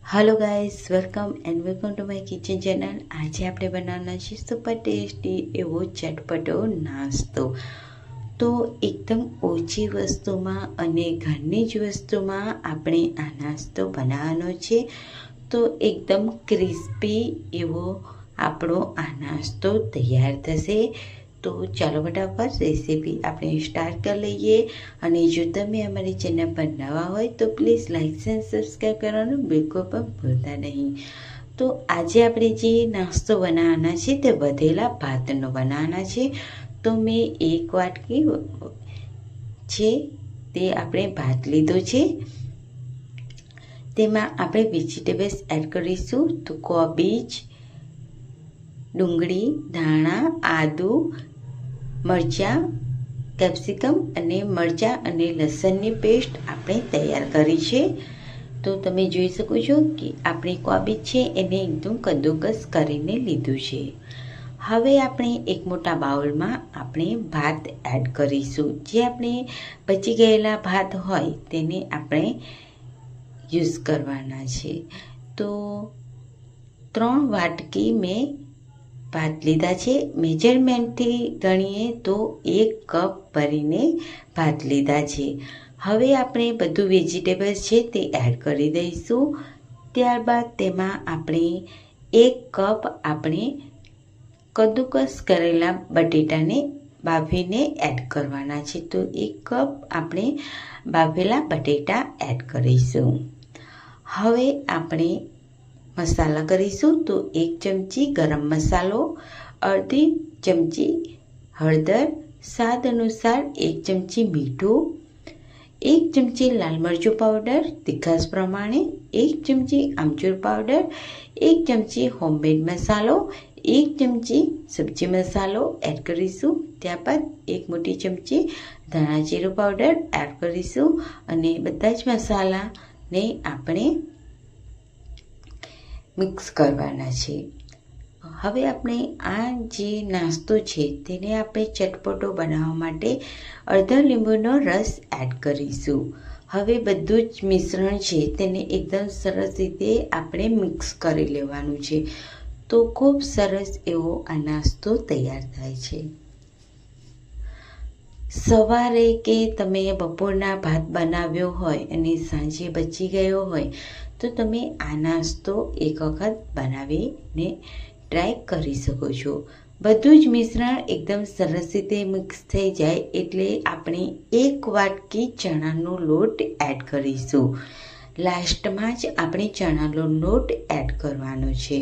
Hello guys, welcome and welcome to my kitchen channel. आज આપણે બનાવવાના છે સુપર ટેસ્ટી એવો ચટપટો નાસ્તો। તો એકદમ ઓછી વસ્તુમાં અને ઘરની જ વસ્તુમાં આપણે આ નાસ્તો બનાવવાનો છે। તો એકદમ ક્રિસ્પી એવો આપણો આ નાસ્તો તૈયાર થશે। તો ચાલો ફટાફટ રેસીપી આપણે સ્ટાર્ટ કરી લઈએ। અને જો તમે અમારી ચેનલ પર નવા હોય તો પ્લીઝ લાઇક એન્ડ સબસ્ક્રાઈબ કરવાનું બિલકુલ પણ ભૂલતા નહીં। તો આજે આપણે જે નાસ્તો બનાવવાના છે તે વધેલા ભાતનો બનાવવાના છે। તો મેં એક વાટકી છે તે આપણે ભાત લીધો છે। તેમાં આપણે વેજીટેબલ્સ એડ કરીશું। તો કોબીજ, ડુંગળી, ધાણા, આદુ, મરચાં, કેપ્સિકમ અને મરચાં અને લસણની પેસ્ટ આપણે તૈયાર કરી છે। તો તમે જોઈ શકો છો કે આપણી કોબીજ છે એને એકદમ કદ્દુકસ કરીને લીધું છે। હવે આપણે એક મોટા બાઉલમાં આપણે ભાત એડ કરીશું। જે આપણે બચી ગયેલા ભાત હોય તેને આપણે યુઝ કરવાના છે। તો 3 વાટકી મેં ભાત લીધા છે। મેજરમેન્ટથી ગણીએ તો 1 કપ ભરીને ભાત લીધા છે। હવે આપણે બધું વેજીટેબલ્સ છે તે એડ કરી દઈશું। ત્યારબાદ તેમાં આપણે 1 કપ આપણે કદ્દુકસ કરેલા બટેટાને બાફીને એડ કરવાના છે। તો 1 કપ આપણે બાફેલા બટેટા એડ કરીશું। હવે આપણે મસાલા કરીશું। તો 1 ચમચી ગરમ મસાલો, અડધી ચમચી હળદર, સ્વાદ અનુસાર 1 ચમચી મીઠું, 1 ચમચી લાલ મરચું પાવડર તીખાશ પ્રમાણે, 1 ચમચી આમચૂર પાવડર, 1 ચમચી હોમમેડ મસાલો, 1 ચમચી સબ્જી મસાલો એડ કરીશું। ત્યારબાદ 1 મોટી ચમચી ધાણા જીરું પાવડર એડ કરીશું અને બધા જ મસાલાને આપણે મિક્સ કરવાના છે। હવે આપણે આ જે નાસ્તો છે તેને આપણે ચટપટો બનાવવા માટે અડધા લીંબુનો રસ એડ કરીશું। હવે બધું જ મિશ્રણ છે તેને એકદમ સરસ રીતે આપણે મિક્સ કરી લેવાનું છે। તો ખૂબ સરસ એવો આ નાસ્તો તૈયાર થાય છે। સવારે કે તમે બપોરના ભાત બનાવ્યો હોય અને સાંજે બચી ગયો હોય તો તમે આ નાસ્તો એક વખત બનાવીને ટ્રાય કરી શકો છો। બધું જ મિશ્રણ એકદમ સરસ રીતે મિક્સ થઈ જાય એટલે આપણે 1 વાટકી ચણાનો લોટ એડ કરીશું। લાસ્ટમાં જ આપણે ચણાનો લોટ એડ કરવાનો છે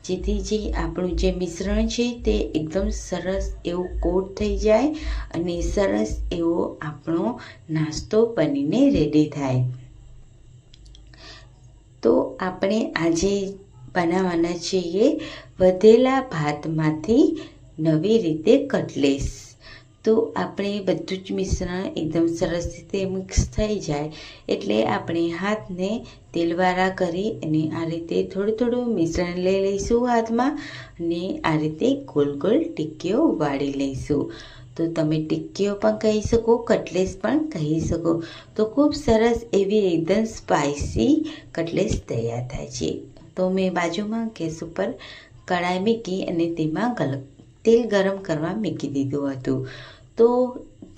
જેથી જે આપણું જે મિશ્રણ છે તે એકદમ સરસ એવું કોટ થઈ જાય અને સરસ એવો આપણો નાસ્તો બનીને રેડી થાય। તો આપણે આજે બનાવવાના છીએ વધેલા ભાતમાંથી નવી રીતે કટલેસ। તો આપણે બધું જ મિશ્રણ એકદમ સરસ રીતે મિક્સ થઈ જાય એટલે આપણે હાથને તેલવાળા કરી અને આ રીતે થોડું થોડું મિશ્રણ લઈ લઈશું હાથમાં અને આ રીતે ગોલ ગોલ ટીકીઓ વાળી લઈશું। તો તમે ટિક્કીઓ પણ કહી શકો, કટલેસ પણ કહી શકો। તો ખૂબ સરસ એવી એકદમ સ્પાઇસી કટલેસ તૈયાર થાય છે। તો મેં બાજુમાં ગેસ ઉપર કઢાઈ મૂકી અને તેમાં તેલ ગરમ કરવા મૂકી દીધું હતું। તો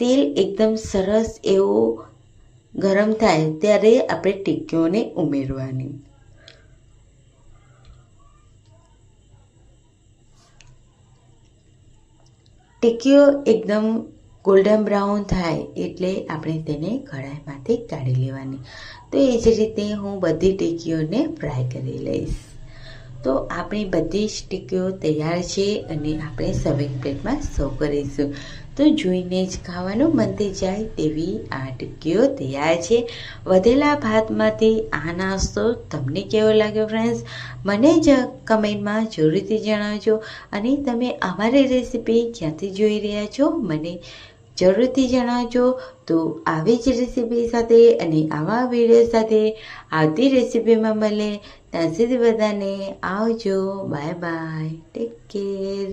તેલ એકદમ સરસ એવું ગરમ થાય ત્યારે આપણે ટિક્કીઓને ઉમેરવાની। ટિક્કીઓ એકદમ ગોલ્ડન બ્રાઉન થાય એટલે આપણે તેને કઢાઈમાંથી કાઢી લેવાની। તો એ જ રીતે હું બધી ટિક્કીઓને ફ્રાય કરી લઈશ। તો આપણી બધી જ ટિક્કીઓ તૈયાર છે અને આપણે સર્વિંગ પ્લેટમાં સર્વ કરીશું। તો જોઈને જ ખાવાનું મન થઈ જાય તેવી આ ટિક્કીઓ તૈયાર છે। વધેલા ભાતમાંથી આ નાસ્તો તમને કેવો લાગ્યો ફ્રેન્ડ્સ? મને જ કમેન્ટમાં જરૂરથી જણાવજો। અને તમે અમારી રેસીપી ક્યાંથી જોઈ રહ્યા છો મને જરૂરથી જણાવજો। તો આવી જ રેસીપી સાથે અને આવા વિડીયો સાથે આવતી રેસીપીમાં મળે। ત્યાં સુધી બધાને આવજો, બાય બાય, ટેક કેર।